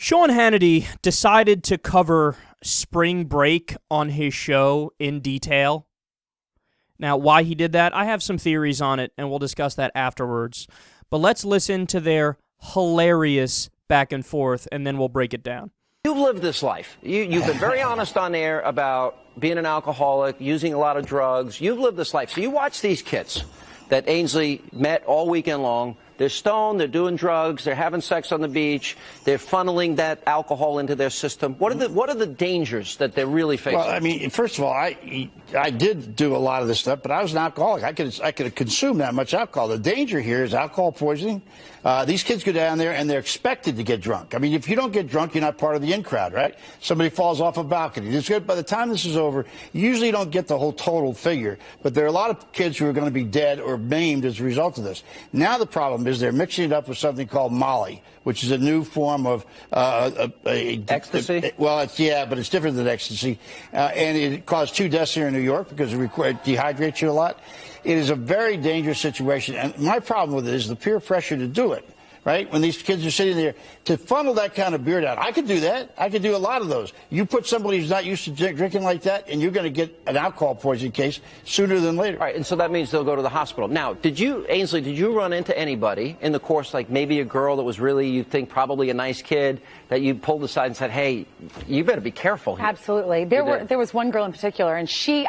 Sean Hannity decided to cover spring break on his show in detail. Now, why he did that, I have some theories on it, and we'll discuss that afterwards. But let's listen to their hilarious back and forth, and then we'll break it down. You've lived this life. You've been very honest on air about being an alcoholic, using a lot of drugs. You've lived this life. So you watch these kids that Ainsley met all weekend long. They're stoned, they're doing drugs, they're having sex on the beach, they're funneling that alcohol into their system. What are the dangers that they're really facing? Well, I mean, first of all, I did do a lot of this stuff, but I was an alcoholic. I could consume that much alcohol. The danger here is alcohol poisoning. These kids go down there and they're expected to get drunk. I mean, if you don't get drunk, you're not part of the in crowd, right? Somebody falls off a balcony. By the time this is over, you usually don't get the whole total figure, but there are a lot of kids who are going to be dead or maimed as a result of this. Now the problem is they're mixing it up with something called Molly, which is a new form of ecstasy. Well, but it's different than ecstasy, and it caused 2 deaths here in New York because it dehydrates you a lot. It is a very dangerous situation, and my problem with it is the peer pressure to do it. Right? When these kids are sitting there, to funnel that kind of beer down, I could do that. I could do a lot of those. You put somebody who's not used to drinking like that, and you're going to get an alcohol poisoning case sooner than later. All right, and so that means they'll go to the hospital. Now, Ainsley, did you run into anybody in the course, like maybe a girl that was really, you think, probably a nice kid, that you pulled aside and said, hey, you better be careful here? Absolutely. There was one girl in particular, and she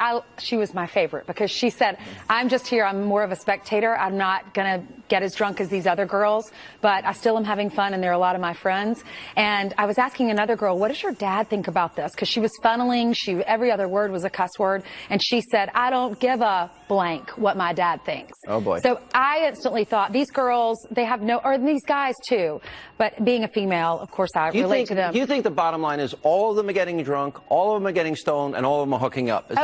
was my favorite because she said, I'm just here. I'm more of a spectator. I'm not going to get as drunk as these other girls, but I still am having fun, and they're a lot of my friends. And I was asking another girl, what does your dad think about this? Because she was funneling. every other word was a cuss word. And she said, I don't give a blank what my dad thinks. Oh, boy. So I instantly thought, these girls, they have no, or these guys too. But being a female, of course, I relate to them. Do you think the bottom line is all of them are getting drunk, all of them are getting stoned, and all of them are hooking up? Is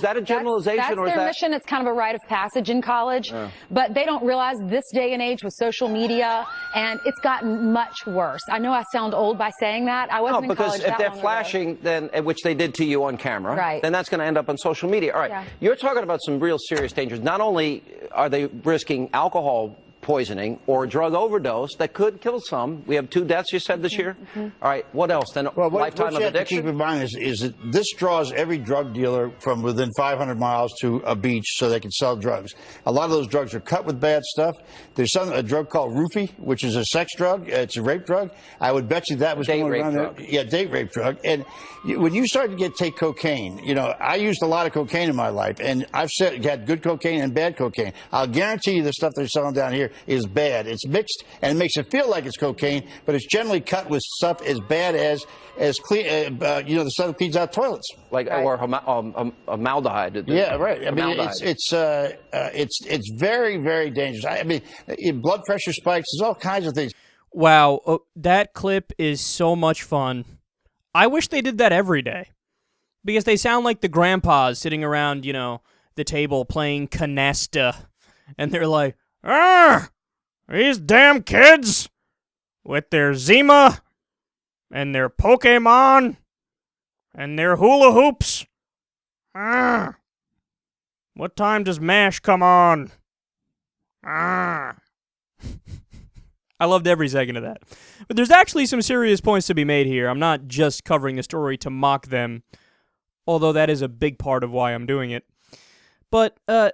that a generalization? That's their mission. It's kind of a rite of passage in college. But they don't realize this day and age with social media, and it's gotten much worse. I know I sound old by saying that. I wasn't in college that long ago. Because if they're flashing, then, which they did to you on camera, right, then that's going to end up on social media. All right, yeah. You're talking about some real serious dangers. Not only are they risking alcohol poisoning or drug overdose that could kill some. We have 2 deaths, you said, this year? All right, what else? Then lifetime of addiction? What you have to keep in mind is that this draws every drug dealer from within 500 miles to a beach so they can sell drugs. A lot of those drugs are cut with bad stuff. There's a drug called roofie, which is a sex drug. It's a rape drug. I would bet you that was going around there. Yeah, date rape drug. And when you start to take cocaine, I used a lot of cocaine in my life, and I've had good cocaine and bad cocaine. I'll guarantee you the stuff they're selling down here is bad. It's mixed and it makes it feel like it's cocaine, but it's generally cut with stuff as bad as clean, the stuff that cleans out toilets, like or formaldehyde. Yeah, right. I mean, it's very, very dangerous. I mean, blood pressure spikes. There's all kinds of things. Wow, that clip is so much fun. I wish they did that every day, because they sound like the grandpas sitting around, the table playing canasta, and they're like, these damn kids with their Zima and their Pokemon and their hula hoops. What time does MASH come on? I loved every second of that. But there's actually some serious points to be made here. I'm not just covering the story to mock them, although that is a big part of why I'm doing it. But at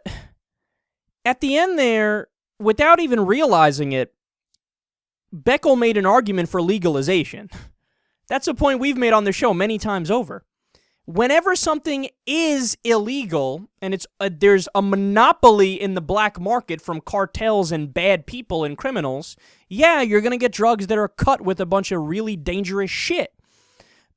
the end there, without even realizing it, Beckel made an argument for legalization. That's a point we've made on the show many times over. Whenever something is illegal, and there's a monopoly in the black market from cartels and bad people and criminals, yeah, you're going to get drugs that are cut with a bunch of really dangerous shit.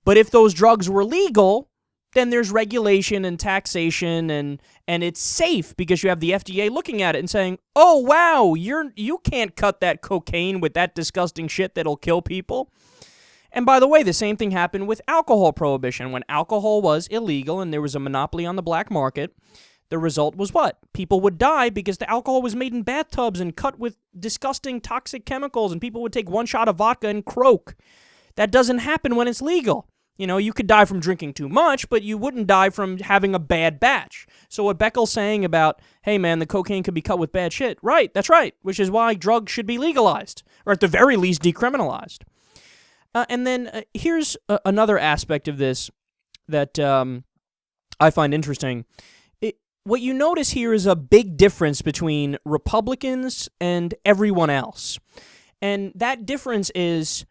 But if those drugs were legal, then there's regulation and taxation, and it's safe because you have the FDA looking at it and saying, oh, wow, you can't cut that cocaine with that disgusting shit that'll kill people. And by the way, the same thing happened with alcohol prohibition. When alcohol was illegal and there was a monopoly on the black market, the result was what? People would die because the alcohol was made in bathtubs and cut with disgusting toxic chemicals, and people would take 1 shot of vodka and croak. That doesn't happen when it's legal. You could die from drinking too much, but you wouldn't die from having a bad batch. So what Beckel's saying about, hey man, the cocaine could be cut with bad shit, right, that's right, which is why drugs should be legalized, or at the very least decriminalized. And then here's another aspect of this that I find interesting. What you notice here is a big difference between Republicans and everyone else. And that difference is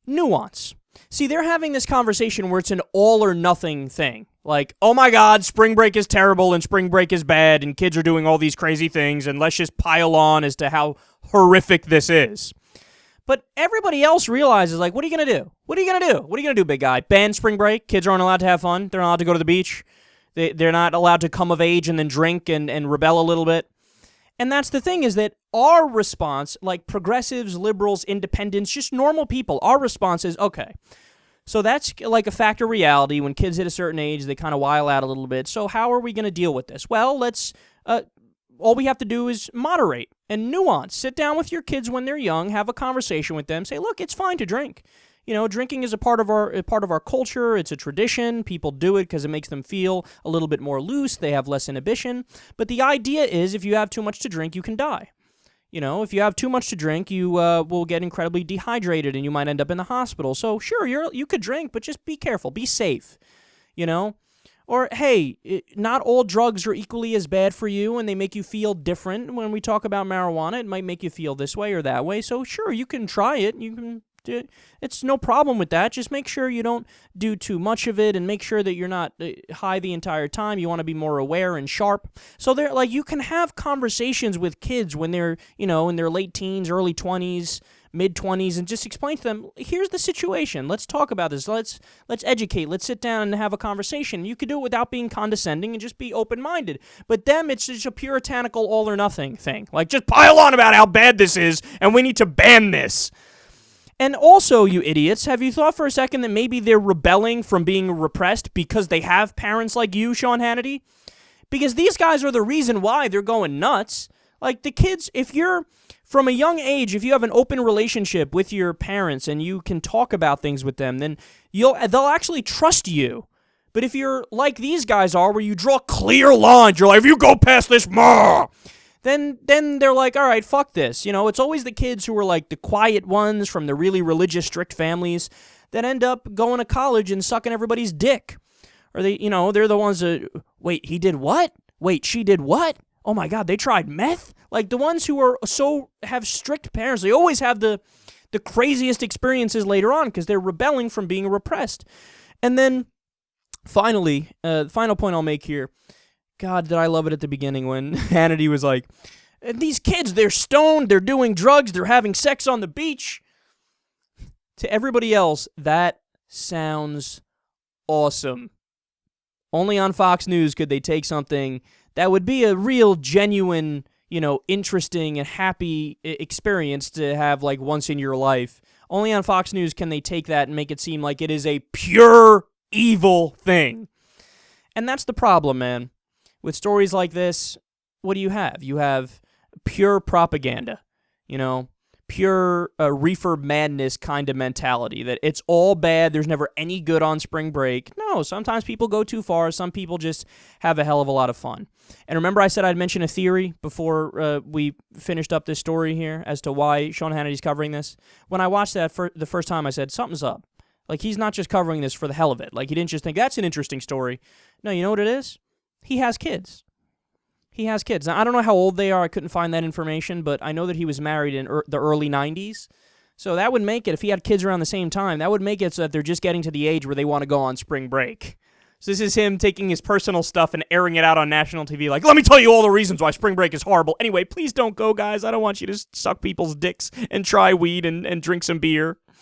nuance. See, they're having this conversation where it's an all or nothing thing. Like, oh my God, spring break is terrible and spring break is bad and kids are doing all these crazy things and let's just pile on as to how horrific this is. But everybody else realizes, like, what are you going to do? What are you going to do? What are you going to do, big guy? Ban spring break? Kids aren't allowed to have fun? They're not allowed to go to the beach? They're not allowed to come of age and then drink and rebel a little bit? And that's the thing, is that our response, like progressives, liberals, independents, just normal people, our response is, okay, so that's like a fact of reality. When kids hit a certain age, they kind of while out a little bit. So how are we going to deal with this? Well, all we have to do is moderate and nuance. Sit down with your kids when they're young, have a conversation with them, say, look, it's fine to drink. You know, drinking is a part of our culture. It's a tradition. People do it because it makes them feel a little bit more loose. They have less inhibition. But the idea is, if you have too much to drink, you can die. You know, if you have too much to drink, you will get incredibly dehydrated and you might end up in the hospital. So sure, you could drink, but just be careful. Be safe. You know? Or, hey, not all drugs are equally as bad for you and they make you feel different. When we talk about marijuana, it might make you feel this way or that way. So sure, you can try it. You can. It's no problem with that. Just make sure you don't do too much of it and make sure that you're not high the entire time. You want to be more aware and sharp. So they're like, you can have conversations with kids when they're, in their late teens, early 20s, mid-20s, and just explain to them, here's the situation. Let's talk about this. Let's educate. Let's sit down and have a conversation. You could do it without being condescending and just be open-minded. But them, it's just a puritanical all-or-nothing thing. Like, just pile on about how bad this is, and we need to ban this. And also, you idiots, have you thought for a second that maybe they're rebelling from being repressed because they have parents like you, Sean Hannity? Because these guys are the reason why they're going nuts. Like, the kids, if you're, from a young age, if you have an open relationship with your parents and you can talk about things with them, then they'll actually trust you. But if you're like these guys are, where you draw clear lines, you're like, if you go past this, then they're like, all right, fuck this. It's always the kids who are like the quiet ones from the really religious, strict families that end up going to college and sucking everybody's dick. Or they're the ones that, wait, he did what? Wait, she did what? Oh my God, they tried meth? Like the ones who have strict parents, they always have the craziest experiences later on because they're rebelling from being repressed. And then finally, the final point I'll make here, God, did I love it at the beginning when Hannity was like, these kids, they're stoned, they're doing drugs, they're having sex on the beach. To everybody else, that sounds awesome. Only on Fox News could they take something that would be a real, genuine, interesting and happy experience to have like once in your life. Only on Fox News can they take that and make it seem like it is a pure evil thing. And that's the problem, man. With stories like this, what do you have? You have pure propaganda, pure reefer madness kind of mentality that it's all bad, there's never any good on spring break. No, sometimes people go too far, some people just have a hell of a lot of fun. And remember I said I'd mention a theory before we finished up this story here as to why Sean Hannity's covering this? When I watched that for the first time, I said, something's up. Like, he's not just covering this for the hell of it. Like, he didn't just think, that's an interesting story. No, you know what it is? He has kids. He has kids. Now, I don't know how old they are. I couldn't find that information, but I know that he was married in the early 90s. So that would make it, if he had kids around the same time, that would make it so that they're just getting to the age where they want to go on spring break. So this is him taking his personal stuff and airing it out on national TV like, let me tell you all the reasons why spring break is horrible. Anyway, please don't go, guys. I don't want you to suck people's dicks and try weed and drink some beer.